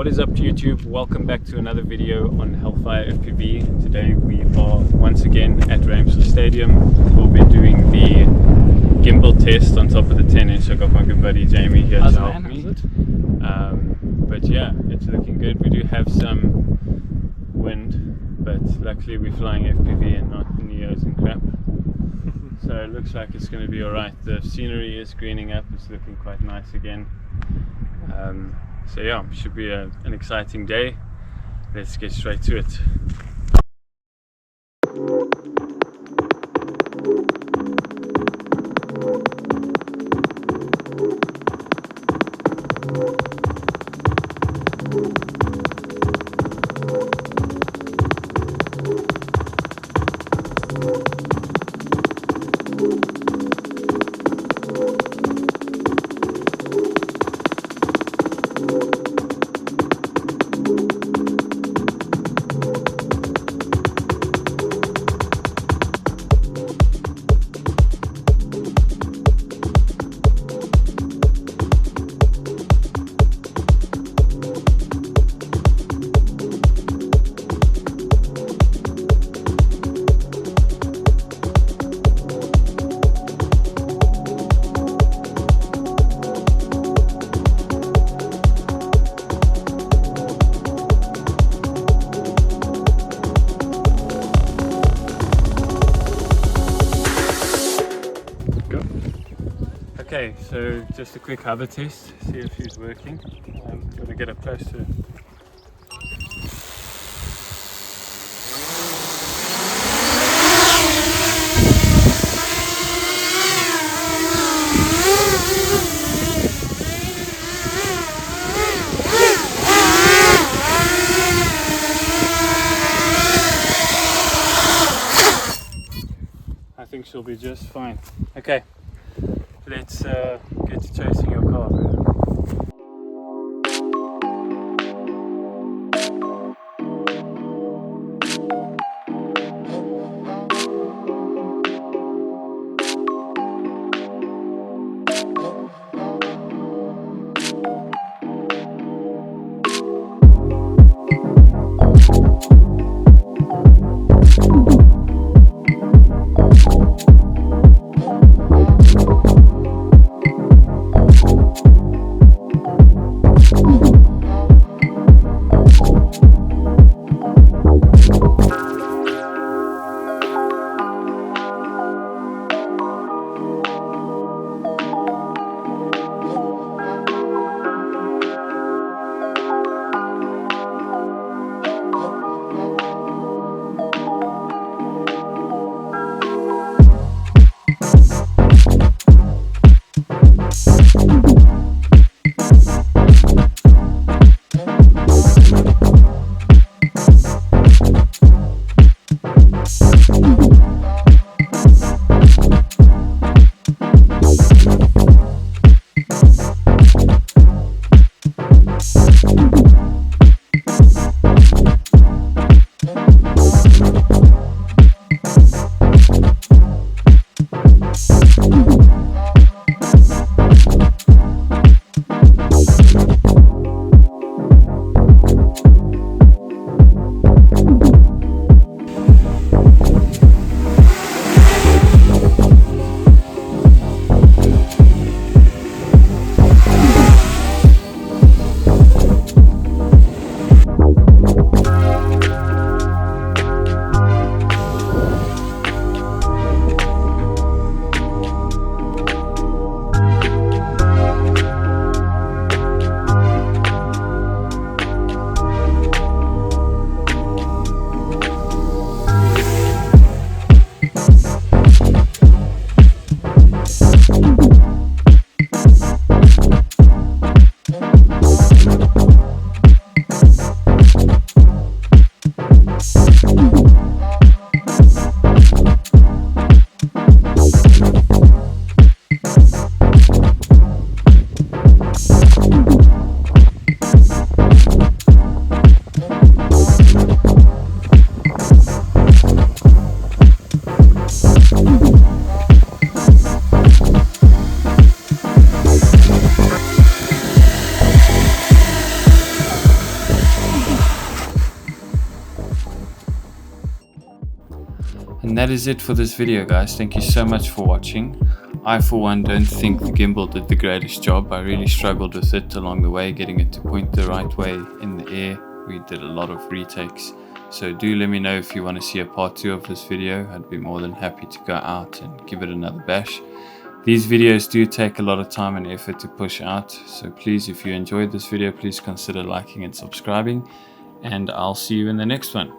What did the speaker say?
What is up YouTube? Welcome back to another video on Hellfire FPV. Today we are once again at Ramsey Stadium. We'll be doing the gimbal test on top of the 10-inch. I got my good buddy Jamie here to help me. But yeah, it's looking good. We do have some wind, but luckily we're flying FPV and not Neos and crap. So it looks like it's going to be alright. The scenery is greening up, it's looking quite nice again. So yeah, should be an exciting day. Let's get straight to it. Okay, so just a quick hover test, see if she's working. I'm going to get up close to her. I think she'll be just fine. Okay. Let's get to chasing your car. And that is it for this video, guys. Thank you so much for watching. I for one don't think the gimbal did the greatest job. I really struggled with it along the way, getting it to point the right way in the air. We did a lot of retakes. So do let me know if you want to see a part 2 of this video. I'd be more than happy to go out and give it another bash. These videos do take a lot of time and effort to push out. So please, if you enjoyed this video, please consider liking and subscribing. And I'll see you in the next one.